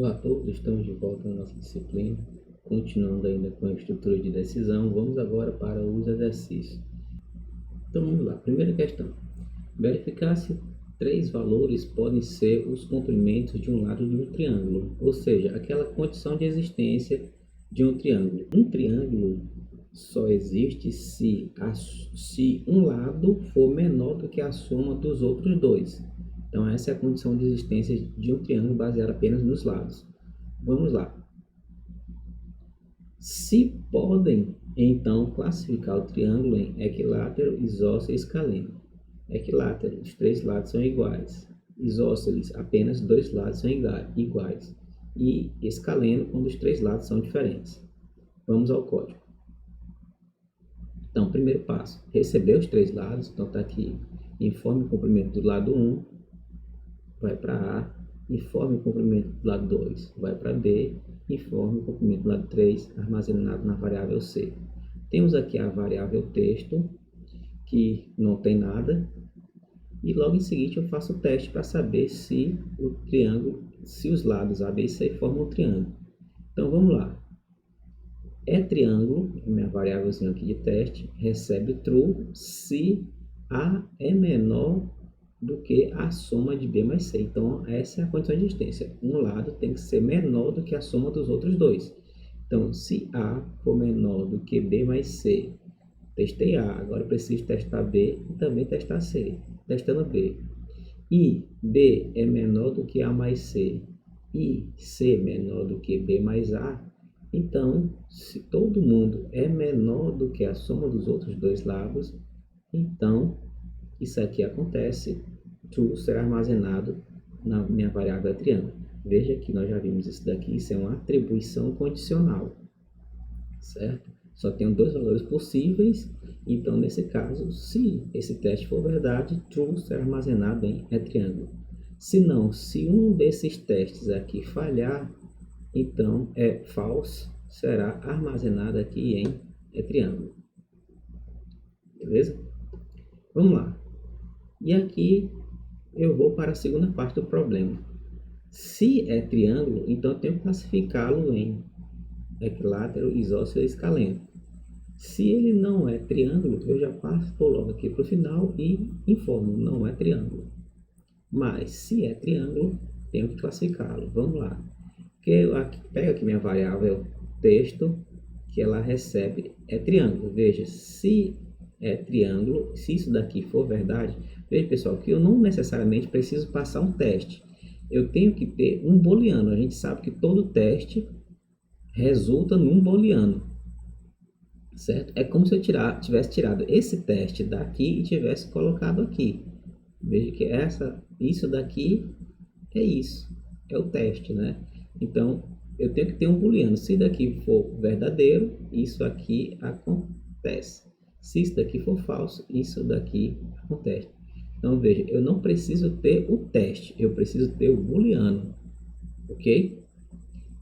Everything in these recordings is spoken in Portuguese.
Olá a todos, estamos de volta na nossa disciplina, continuando ainda com a estrutura de decisão. Vamos agora para os exercícios. Então vamos lá, primeira questão. Verificar se três valores podem ser os comprimentos de um lado de um triângulo, ou seja, aquela condição de existência de um triângulo. Um triângulo só existe se um lado for menor do que a soma dos outros dois. Então essa é a condição de existência de um triângulo baseada apenas nos lados. Vamos lá. Se podem, então, classificar o triângulo em equilátero, isósceles e escaleno. Equilátero, os três lados são iguais. Isósceles, apenas dois lados são iguais. E escaleno, quando os três lados são diferentes. Vamos ao código. Então, primeiro passo, receber os três lados. Então, está aqui, informe o comprimento do lado 1, vai para A, informe o comprimento do lado 2, vai para B, informe o comprimento do lado 3, armazenado na variável C. Temos aqui a variável texto, que não tem nada, e logo em seguida eu faço o teste para saber se o triângulo, se os lados A, B e C formam um triângulo. Então vamos lá. É triângulo, minha variávelzinha aqui de teste, recebe true se A é menor do que a soma de B mais C. Então, essa é a condição de existência. Um lado tem que ser menor do que a soma dos outros dois. Então, se A for menor do que B mais C, testei A, agora preciso testar B e também testar C, testando B. E B é menor do que A mais C e C menor do que B mais A, então, se todo mundo é menor do que a soma dos outros dois lados, então isso aqui acontece, true será armazenado na minha variável triângulo. Veja que nós já vimos isso daqui, isso é uma atribuição condicional, certo? Só tenho dois valores possíveis, então nesse caso, se esse teste for verdade, true será armazenado em triângulo. Se não, se um desses testes aqui falhar, então false será armazenado aqui em triângulo. Beleza? Vamos lá. E aqui eu vou para a segunda parte do problema. Se é triângulo, então eu tenho que classificá-lo em equilátero, isósceles e escaleno. Se ele não é triângulo, eu já passo logo aqui para o final e informo, não é triângulo. Mas se é triângulo, tenho que classificá-lo. Vamos lá. Pego aqui minha variável texto, que ela recebe triângulo. Veja, se é triângulo, se isso daqui for verdade, veja pessoal, que eu não necessariamente preciso passar um teste. Eu tenho que ter um booleano. A gente sabe que todo teste resulta num booleano, certo? É como se eu tivesse tirado esse teste daqui e tivesse colocado aqui. Veja que isso daqui é isso, é o teste, né? Então, eu tenho que ter um booleano. Se daqui for verdadeiro, isso aqui acontece. Se isso daqui for falso, isso daqui acontece. Então, veja, eu não preciso ter o teste, eu preciso ter o booleano, ok?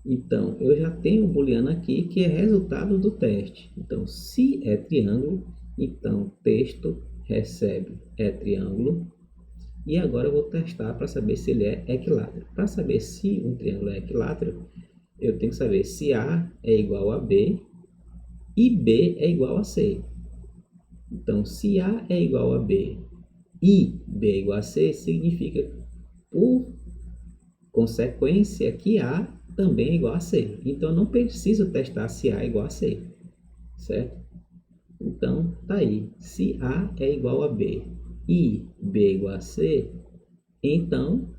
Então, eu já tenho o booleano aqui, que é resultado do teste. Então, se é triângulo, então texto recebe triângulo. E agora eu vou testar para saber se ele é equilátero. Para saber se um triângulo é equilátero, eu tenho que saber se A é igual a B e B é igual a C. Então, se A é igual a B e B é igual a C, significa, por consequência, que A também é igual a C. Então, eu não preciso testar se A é igual a C, certo? Então, tá aí. Se A é igual a B e B é igual a C, então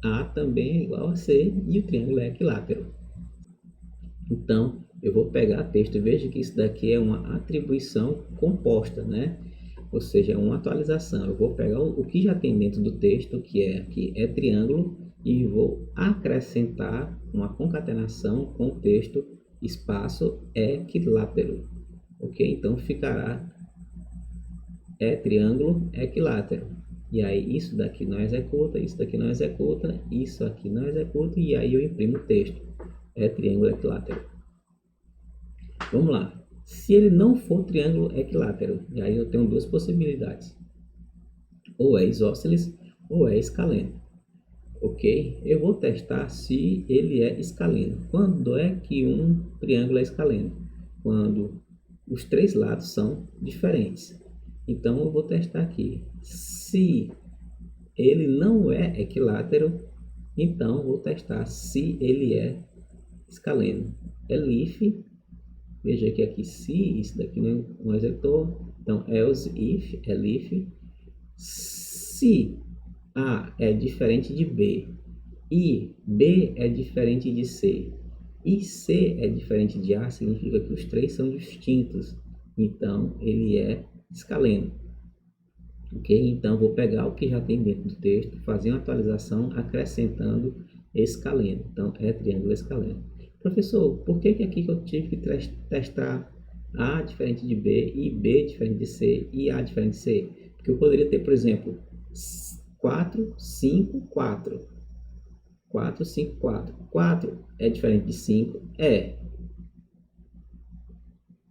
A também é igual a C e o triângulo é equilátero. Então, eu vou pegar texto e veja que isso daqui é uma atribuição composta, né? Ou seja, é uma atualização. Eu vou pegar o que já tem dentro do texto, que é aqui é triângulo, e vou acrescentar uma concatenação com o texto espaço equilátero. Ok? Então, ficará triângulo equilátero. E aí isso daqui não executa, isso daqui não executa, isso aqui não executa, e aí eu imprimo o texto. É triângulo equilátero. Vamos lá. Se ele não for triângulo equilátero, e aí eu tenho duas possibilidades. Ou é isósceles ou é escaleno. ok? Eu vou testar se ele é escaleno. Quando é que um triângulo é escaleno? Quando os três lados são diferentes. Então, eu vou testar aqui. Se ele não é equilátero, então vou testar se ele é escaleno. Elif, veja que aqui se, isso daqui não é um executor, então else, if, elif, se A é diferente de B e B é diferente de C e C é diferente de A, significa que os três são distintos, então ele é escaleno. Ok? Então, vou pegar o que já tem dentro do texto, fazer uma atualização acrescentando escaleno. Então, é triângulo escaleno. Professor, por que aqui que eu tive que testar A diferente de B e B diferente de C e A diferente de C? Porque eu poderia ter, por exemplo, 4, 5, 4. 4, 5, 4. 4 é diferente de 5? É.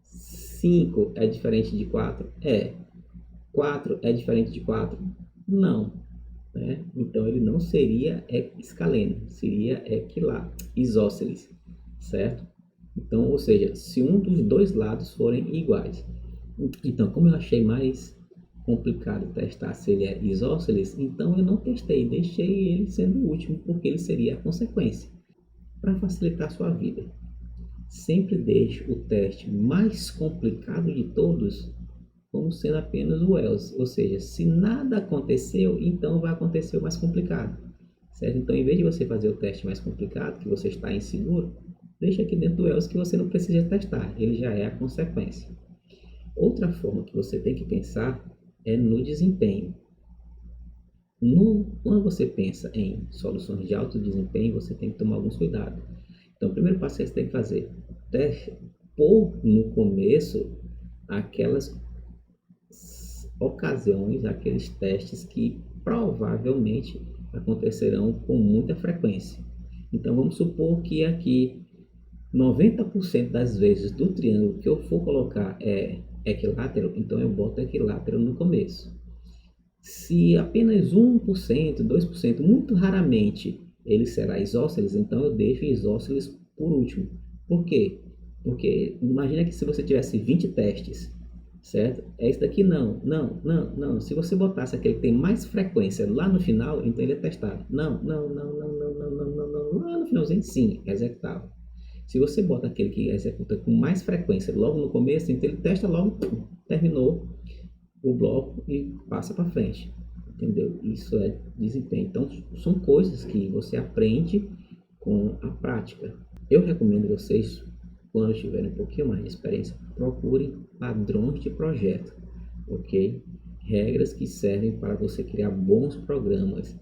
5 é diferente de 4? É. 4 é diferente de 4? Não. Né? Então, ele não seria escaleno, seria isósceles, certo? Então, ou seja, se um dos dois lados forem iguais. Então, como eu achei mais complicado testar se ele é isósceles, então eu não testei, deixei ele sendo o último, porque ele seria a consequência. Para facilitar a sua vida, sempre deixe o teste mais complicado de todos como sendo apenas o else, ou seja, se nada aconteceu, então vai acontecer o mais complicado, certo? Então, em vez de você fazer o teste mais complicado, que você está inseguro, deixa aqui dentro do else que você não precisa testar, ele já é a consequência. Outra forma que você tem que pensar é no desempenho. Quando você pensa em soluções de alto desempenho, você tem que tomar alguns cuidados. Então, o primeiro passo que você tem que fazer é pôr no começo aquelas ocasiões, aqueles testes que provavelmente acontecerão com muita frequência. Então, vamos supor que aqui 90% das vezes do triângulo que eu for colocar é equilátero, então eu boto equilátero no começo. Se apenas 1%, 2%, muito raramente ele será isósceles, então eu deixo isósceles por último. Por quê? Porque imagina que se você tivesse 20 testes, certo? É isso daqui não, não, não, não. Se você botasse aquele que tem mais frequência lá no final, então ele é testado. Não, não, não, não, não, não, não, não, não. Lá no finalzinho, sim, é executável. Se você bota aquele que executa com mais frequência logo no começo, então ele testa logo, terminou o bloco e passa para frente. Entendeu? Isso é desempenho. Então, são coisas que você aprende com a prática. Eu recomendo vocês, quando tiverem um pouquinho mais de experiência, procurem padrões de projeto, ok? Regras que servem para você criar bons programas,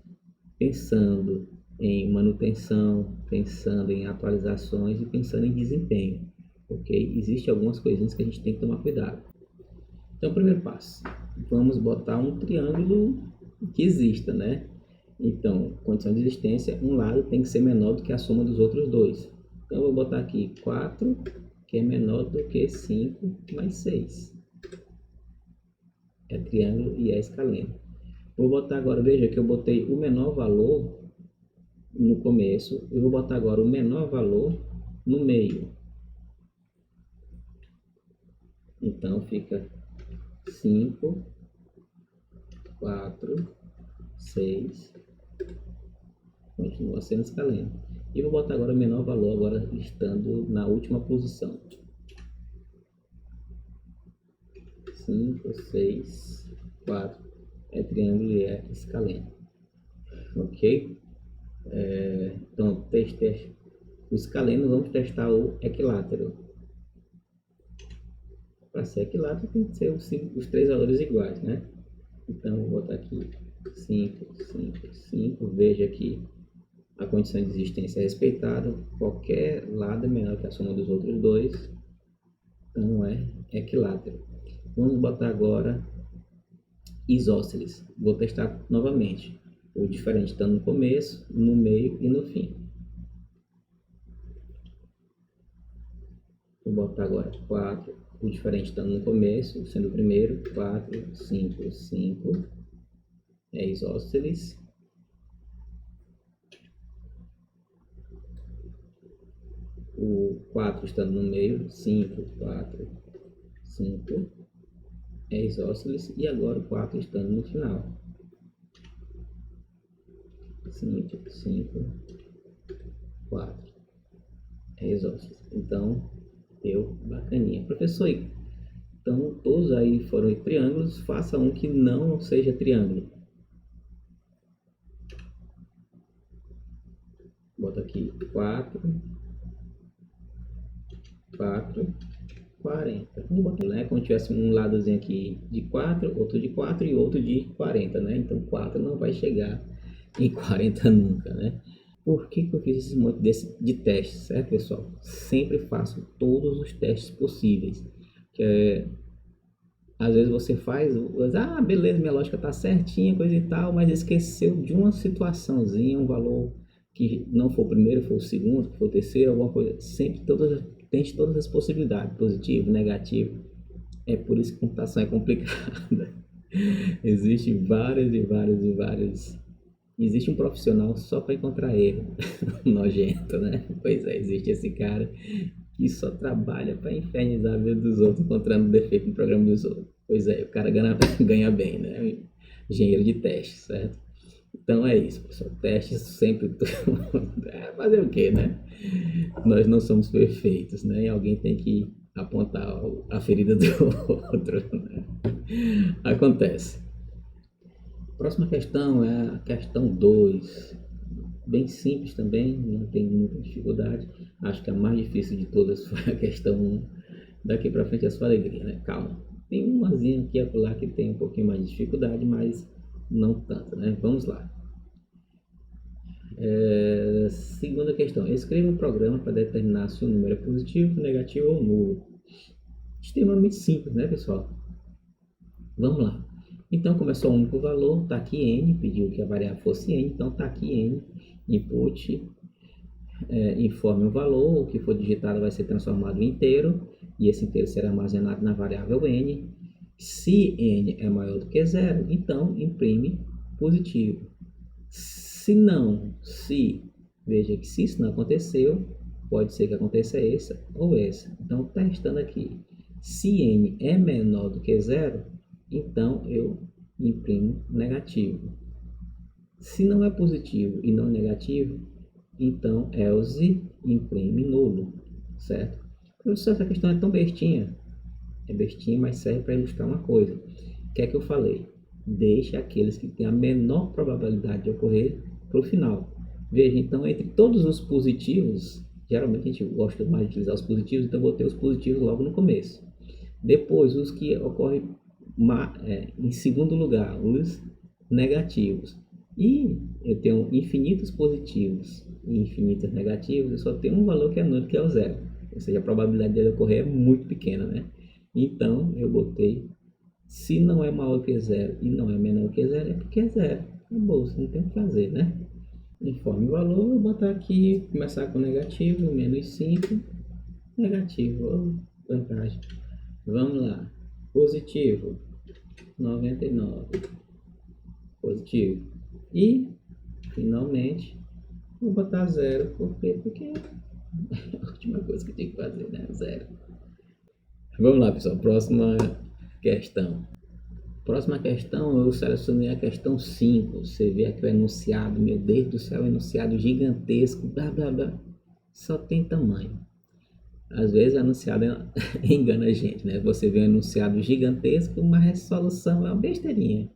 pensando em manutenção, pensando em atualizações e pensando em desempenho, ok? Existem algumas coisinhas que a gente tem que tomar cuidado. Então, primeiro passo, vamos botar um triângulo que exista, né? Então, condição de existência, um lado tem que ser menor do que a soma dos outros dois. Então, eu vou botar aqui 4, que é menor do que 5 mais 6. É triângulo e é escaleno. Vou botar agora, veja que eu botei o menor valor no começo, eu vou botar agora o menor valor no meio. Então, fica 5, 4, 6, continua sendo escaleno. E vou botar agora o menor valor, agora estando na última posição. 5, 6, 4, é triângulo e é escaleno. Ok? Então, o escaleno, vamos testar o equilátero. Para ser equilátero tem que ser os três valores iguais, né? Então, vou botar aqui 5, 5, 5. Veja que a condição de existência é respeitada. Qualquer lado é menor que a soma dos outros dois. Então, é equilátero. Vamos botar agora isósceles. Vou testar novamente. O diferente está no começo, no meio e no fim. Vou botar agora 4. O diferente está no começo, sendo o primeiro. 4, 5, 5. É isósceles. o 4 estando no meio, 5, 4, 5 é isósceles, e agora o 4 estando no final. 5, 5, 4 é isósceles. Então, deu bacaninha. Professor, então todos aí foram triângulos, faça um que não seja triângulo. Bota aqui 4, 4, 40. Vamos botar, né? Como tivesse um ladozinho aqui de 4, outro de 4 e outro de 40, né? Então 4 não vai chegar em 40 nunca, né? Por que eu fiz esse monte de testes, certo, pessoal? Sempre faço todos os testes possíveis. Às vezes você faz, beleza, minha lógica tá certinha, coisa e tal, mas esqueceu de uma situaçãozinha, um valor que não foi o primeiro, foi o segundo, que foi o terceiro, alguma coisa. Sempre tente todas as possibilidades, positivo, negativo. É por isso que computação é complicada. Existem várias e várias e várias. Existe um profissional só para encontrar erro. Nojento, né? Pois é, existe esse cara que só trabalha para infernizar a vida dos outros, encontrando defeito no programa dos outros. Pois é, o cara ganha bem, né? Engenheiro de teste, certo? Então é isso, pessoal. Testes sempre. Fazer o quê, né? Nós não somos perfeitos, né? E alguém tem que apontar a ferida do outro, né? Acontece. Próxima questão é a questão 2. Bem simples também, não tem muita dificuldade. Acho que a mais difícil de todas foi a questão 1. Daqui para frente é sua alegria, né? Calma. Tem umazinha aqui e acolá que tem um pouquinho mais de dificuldade, mas não tanto, né? Vamos lá. Segunda questão. Escreva um programa para determinar se o número é positivo, negativo ou nulo. Extremamente simples, né, pessoal? Vamos lá. Então, como é só um único valor, está aqui n, pediu que a variável fosse n, então está aqui n, input, informe o valor, o que for digitado vai ser transformado em inteiro, e esse inteiro será armazenado na variável n. Se n é maior do que zero, então imprime positivo. Se não, veja que se isso não aconteceu, pode ser que aconteça essa ou essa. Então, testando aqui, se n é menor do que zero, então eu imprimo negativo. Se não é positivo e não negativo, então else imprime nulo, certo? Professor, essa questão é tão bestinha. É bestinha, mas serve para ilustrar uma coisa. O que é que eu falei? Deixe aqueles que têm a menor probabilidade de ocorrer para o final. Veja, então, entre todos os positivos, geralmente a gente gosta mais de utilizar os positivos, então eu vou ter os positivos logo no começo. Depois, os que ocorrem em segundo lugar, os negativos. E eu tenho infinitos positivos e infinitos negativos, eu só tenho um valor que é nulo, que é o zero. Ou seja, a probabilidade dele ocorrer é muito pequena, né? Então, eu botei, se não é maior que zero e não é menor que zero, é porque é zero. Acabou, você não tem o que fazer, né? Informe o valor, vou botar aqui, começar com negativo, menos 5, negativo, vantagem. Vamos lá, positivo, 99, positivo. E, finalmente, vou botar zero, por quê? Porque é a última coisa que tem que fazer, né? Zero. Vamos lá, pessoal, próxima questão. Próxima questão, eu selecionei a questão 5. Você vê aqui o enunciado, meu Deus do céu, enunciado gigantesco, blá blá blá. Só tem tamanho. Às vezes o enunciado engana a gente, né? Você vê um enunciado gigantesco, mas a resolução é uma besteirinha.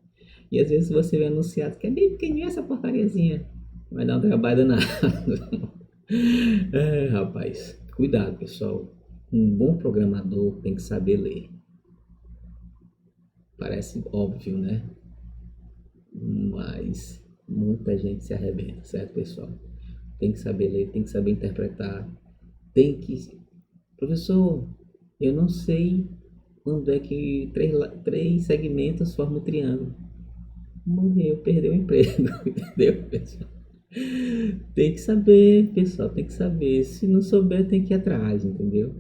E às vezes você vê um enunciado que é bem pequenininho, essa porcariazinha. Vai dar um trabalho danado. Rapaz, cuidado, pessoal. Um bom programador tem que saber ler. Parece óbvio, né? Mas muita gente se arrebenta, certo, pessoal? Tem que saber ler, tem que saber interpretar, tem que... Professor, eu não sei quando é que três segmentos formam um triângulo. Morreu, perdeu o emprego, entendeu, pessoal? Tem que saber, pessoal, tem que saber. Se não souber, tem que ir atrás, entendeu?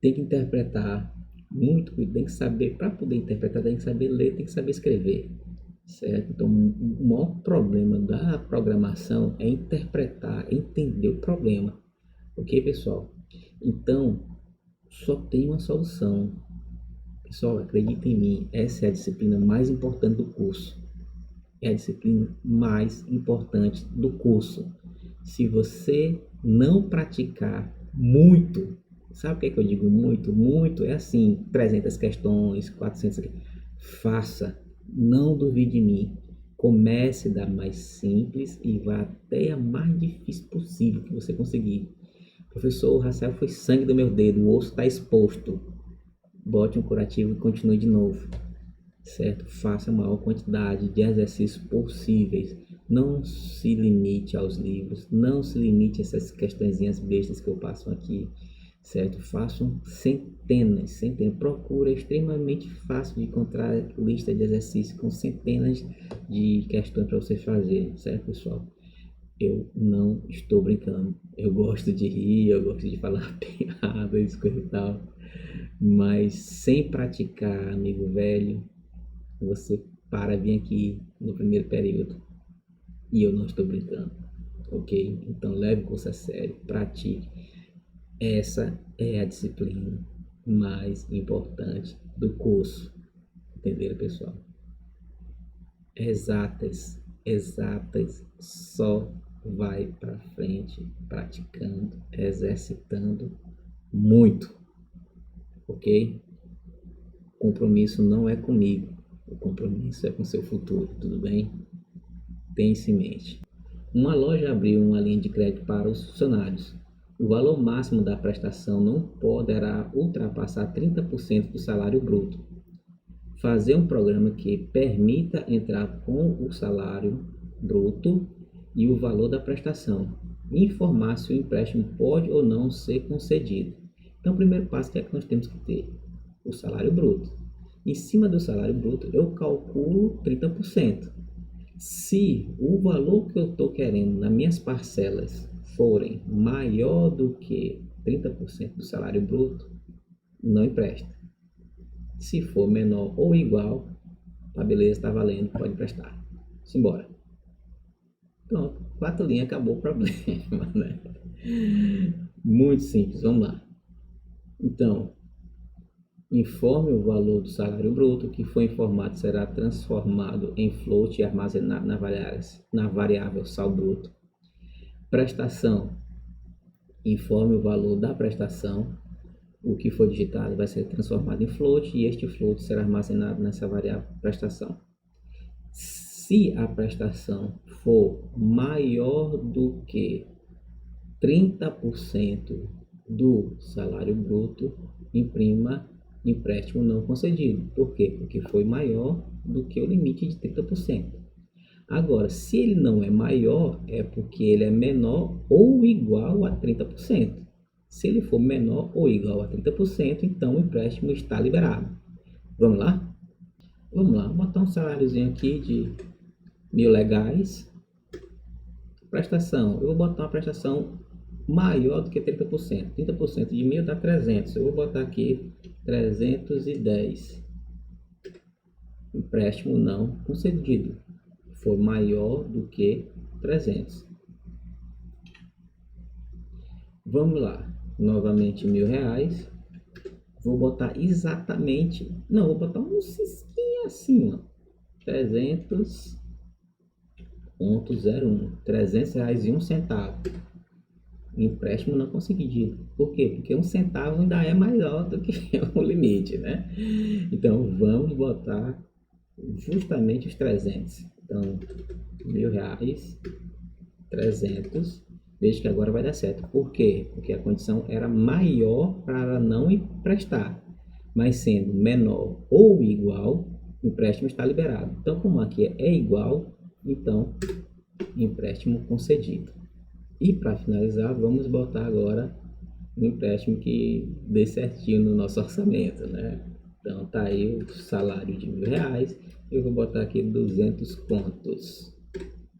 Tem que interpretar muito, tem que saber, para poder interpretar, tem que saber ler, tem que saber escrever, certo? Então, o maior problema da programação é interpretar, entender o problema. Ok, pessoal? Então, só tem uma solução. Pessoal, acredita em mim, essa é a disciplina mais importante do curso. É a disciplina mais importante do curso. Se você não praticar muito, sabe o que é que eu digo muito? Muito é assim, 300 questões, 400 aqui. Faça, não duvide de mim. Comece da mais simples e vá até a mais difícil possível que você conseguir. Professor, o Rafael foi sangue do meu dedo, o osso está exposto. Bote um curativo e continue de novo, certo? Faça a maior quantidade de exercícios possíveis. Não se limite aos livros, não se limite a essas questõezinhas bestas que eu passo aqui, certo? Façam centenas, centenas. Procura, é extremamente fácil de encontrar lista de exercícios com centenas de questões para você fazer, certo, pessoal? Eu não estou brincando. Eu gosto de rir, eu gosto de falar piadas, coisa e tal. Mas sem praticar, amigo velho, você para vir aqui no primeiro período. E eu não estou brincando, ok? Então leve o curso a sério, pratique. Essa é a disciplina mais importante do curso. Entenderam, pessoal? Exatas, exatas, só vai para frente praticando, exercitando muito, ok? O compromisso não é comigo, o compromisso é com seu futuro, tudo bem? Tenha isso em mente. Uma loja abriu uma linha de crédito para os funcionários. O valor máximo da prestação não poderá ultrapassar 30% do salário bruto. Fazer um programa que permita entrar com o salário bruto e o valor da prestação. Informar se o empréstimo pode ou não ser concedido. Então, o primeiro passo que é que nós temos que ter? O salário bruto. Em cima do salário bruto, eu calculo 30%. Se o valor que eu estou querendo nas minhas parcelas forem maior do que 30% do salário bruto, não empresta. Se for menor ou igual, tá beleza, tá valendo, pode emprestar. Simbora. Pronto, 4 linhas, acabou o problema, né? Muito simples, vamos lá. Então, informe o valor do salário bruto, que foi informado será transformado em float e armazenado na variável sal bruto. Prestação, informe o valor da prestação, o que foi digitado vai ser transformado em float e este float será armazenado nessa variável prestação. Se a prestação for maior do que 30% do salário bruto, imprima empréstimo não concedido. Por quê? Porque foi maior do que o limite de 30%. Agora, se ele não é maior, é porque ele é menor ou igual a 30%. Se ele for menor ou igual a 30%, então o empréstimo está liberado. Vamos lá? Vamos lá, vou botar um saláriozinho aqui de R$ 1.000. Prestação, eu vou botar uma prestação maior do que 30%. 30% de 1.000 dá 300. Eu vou botar aqui 310. Empréstimo não concedido. For maior do que 300. Vamos lá. Novamente R$ 1.000. Vou botar exatamente... Não, vou botar um cisquinho assim, ó. 300,01. R$ 300,01. Empréstimo não concedido. Por quê? Porque 1 centavo ainda é maior do que o limite, né? Então, vamos botar justamente os 300. Então, R$ 1.000, 300. Veja que agora vai dar certo. Por quê? Porque a condição era maior para não emprestar. Mas sendo menor ou igual, o empréstimo está liberado. Então, como aqui é igual, então, empréstimo concedido. E para finalizar, vamos botar agora um empréstimo que dê certinho no nosso orçamento, né? Então tá aí o salário de R$ 1.000. Eu vou botar aqui 200 contos.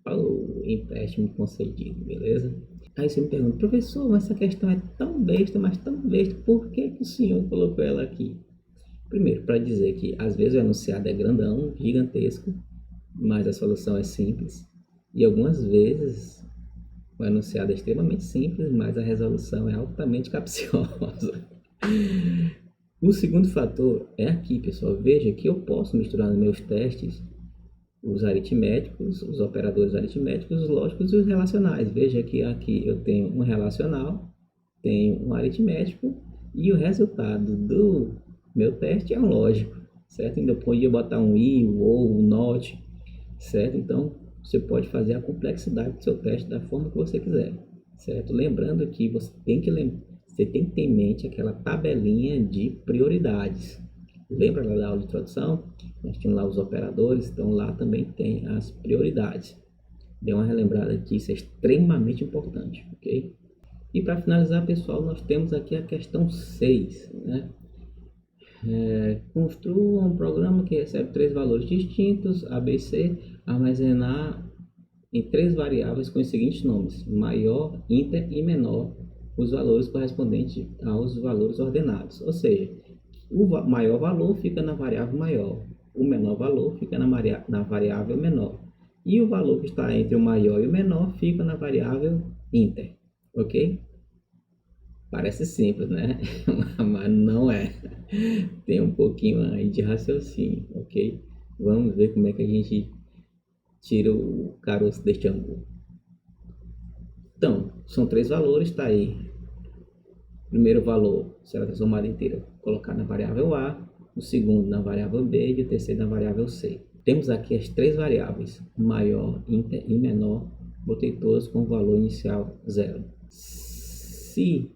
Oh, empréstimo concedido, beleza? Aí você me pergunta, professor, mas essa questão é tão besta, mas tão besta, por que o senhor colocou ela aqui? Primeiro, para dizer que às vezes o enunciado é grandão, gigantesco, mas a solução é simples. E algumas vezes O enunciado é extremamente simples, mas a resolução é altamente capciosa. O segundo fator é aqui, pessoal. Veja que eu posso misturar nos meus testes os aritméticos, os operadores aritméticos, os lógicos e os relacionais. Veja que aqui eu tenho um relacional, tenho um aritmético e o resultado do meu teste é um lógico, certo? Ainda podia botar um i, um ou, um not, certo? Então, você pode fazer a complexidade do seu teste da forma que você quiser, certo? Lembrando que você tem que ter em mente aquela tabelinha de prioridades. Lembra lá da aula de introdução? Nós tínhamos lá os operadores, então lá também tem as prioridades. Dê uma relembrada aqui, isso é extremamente importante, ok? E para finalizar, pessoal, nós temos aqui a questão 6, né? Construa um programa que recebe 3 valores distintos, A, B e C, armazenar em 3 variáveis com os seguintes nomes: maior, inter e menor, os valores correspondentes aos valores ordenados. Ou seja, o maior valor fica na variável maior, o menor valor fica na variável menor, e o valor que está entre o maior e o menor fica na variável inter, ok? Parece simples, né? Mas não é. Tem um pouquinho aí de raciocínio, ok? Vamos ver como é que a gente tira o caroço deste angu. Então, são 3 valores, tá aí. Primeiro valor será transformado inteiro, colocar na variável A, o segundo na variável B e o terceiro na variável C. Temos aqui as 3 variáveis, maior, inter e menor, botei todas com o valor inicial 0. Se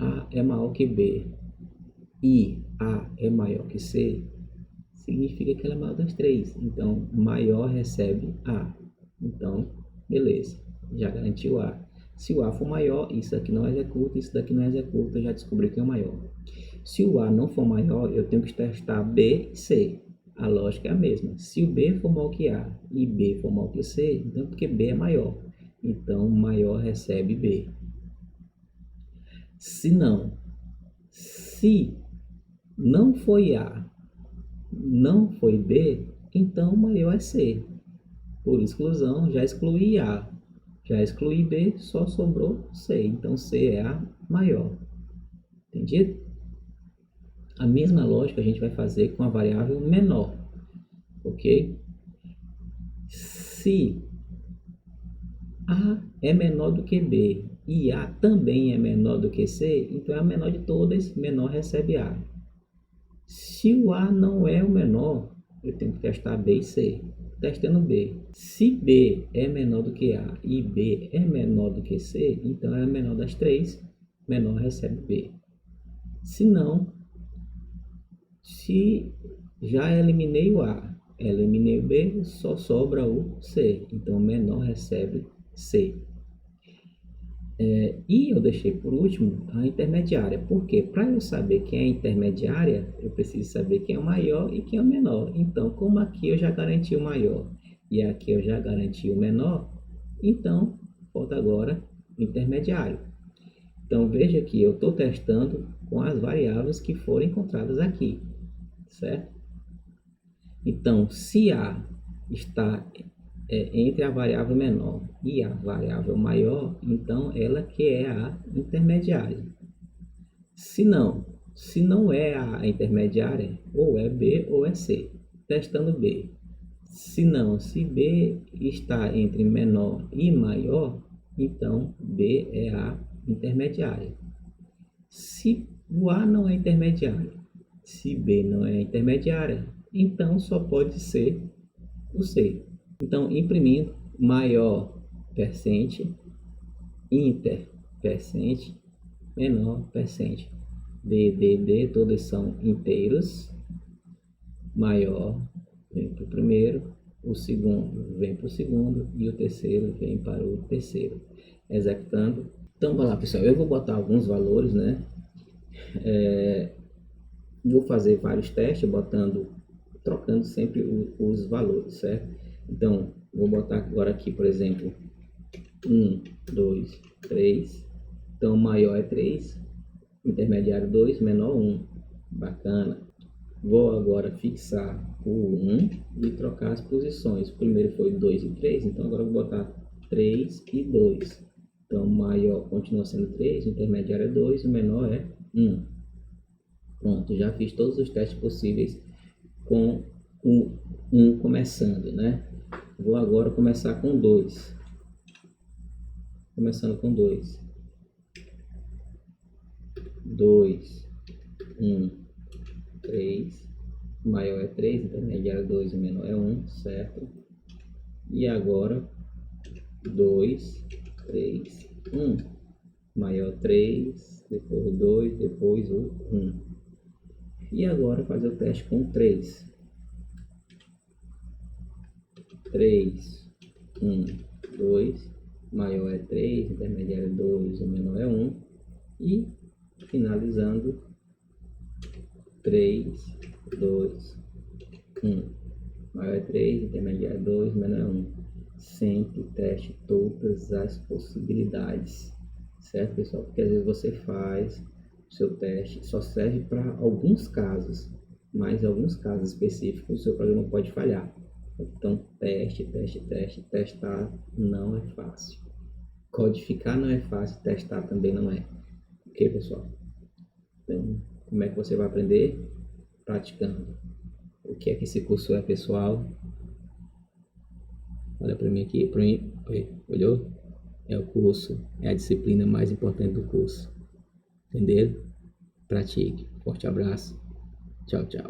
A é maior que B e A é maior que C, significa que ela é maior das 3. Então, maior recebe A. Então, beleza, já garantiu A. Se o A for maior, isso aqui não executa, isso daqui não executa, já descobri que é o maior. Se o A não for maior, eu tenho que testar B e C. A lógica é a mesma. Se o B for maior que A e B for maior que C, então porque B é maior. Então, maior recebe B. Se não foi A, não foi B, então maior é C. Por exclusão, já excluí A, já excluí B, só sobrou C. Então C é a maior. Entendido? A mesma lógica a gente vai fazer com a variável menor, ok? Se A é menor do que B e A também é menor do que C, então é a menor de todas, menor recebe A. Se o A não é o menor, eu tenho que testar B e C. Testando B. Se B é menor do que A e B é menor do que C, então é a menor das 3, menor recebe B. Se não, se já eliminei o A, eliminei o B, só sobra o C. Então, menor recebe C. E eu deixei por último a intermediária. Por quê? Para eu saber quem é a intermediária, eu preciso saber quem é o maior e quem é o menor. Então, como aqui eu já garanti o maior e aqui eu já garanti o menor, então falta agora o intermediário. Então, veja que eu estou testando com as variáveis que foram encontradas aqui, certo? Então, se A está entre a variável menor e a variável maior, então ela que é a intermediária. Se não é a intermediária, ou é B ou é C. Testando B. Se B está entre menor e maior, então B é a intermediária. Se o A não é intermediário, se B não é intermediária, então só pode ser o C. Então, imprimindo maior percente, inter percente, menor percente. D, todos são inteiros. Maior vem para o primeiro, o segundo vem para o segundo e o terceiro vem para o terceiro. Executando. Então, vai lá, pessoal. Eu vou botar alguns valores, né? Vou fazer vários testes, trocando sempre os valores, certo? Então, vou botar agora aqui, por exemplo, 1, 2, 3. Então, maior é 3, intermediário 2, menor 1. Bacana. Vou agora fixar o 1 e trocar as posições. O primeiro foi 2 e 3, então agora eu vou botar 3 e 2. Então, o maior continua sendo 3, o intermediário é 2, o menor é 1. Pronto, já fiz todos os testes possíveis com o 1 começando, né? Vou agora começar com 2. Começando com 2. 2, 1, 3. O maior é 3, intermediário é 2, o menor é 1, certo? E agora 2, 3, 1. Maior 3, depois o 2, depois o 1. E agora fazer o teste com 3. 3, 1, 2. Maior é 3, intermediário é 2, o menor é 1. E finalizando 3, 2, 1. Maior é 3, intermediário é 2, menor é 1. Sempre teste todas as possibilidades, certo, pessoal? Porque às vezes você faz o seu teste, só serve para alguns casos, mas em alguns casos específicos o seu programa pode falhar. Então, teste. Testar não é fácil. Codificar não é fácil, testar também não é. Ok, pessoal? Então, como é que você vai aprender? Praticando. O que é que esse curso é, pessoal? Olha para mim aqui, para mim. Oi, olhou? É o curso, é a disciplina mais importante do curso. Entenderam? Pratique. Forte abraço. Tchau, tchau.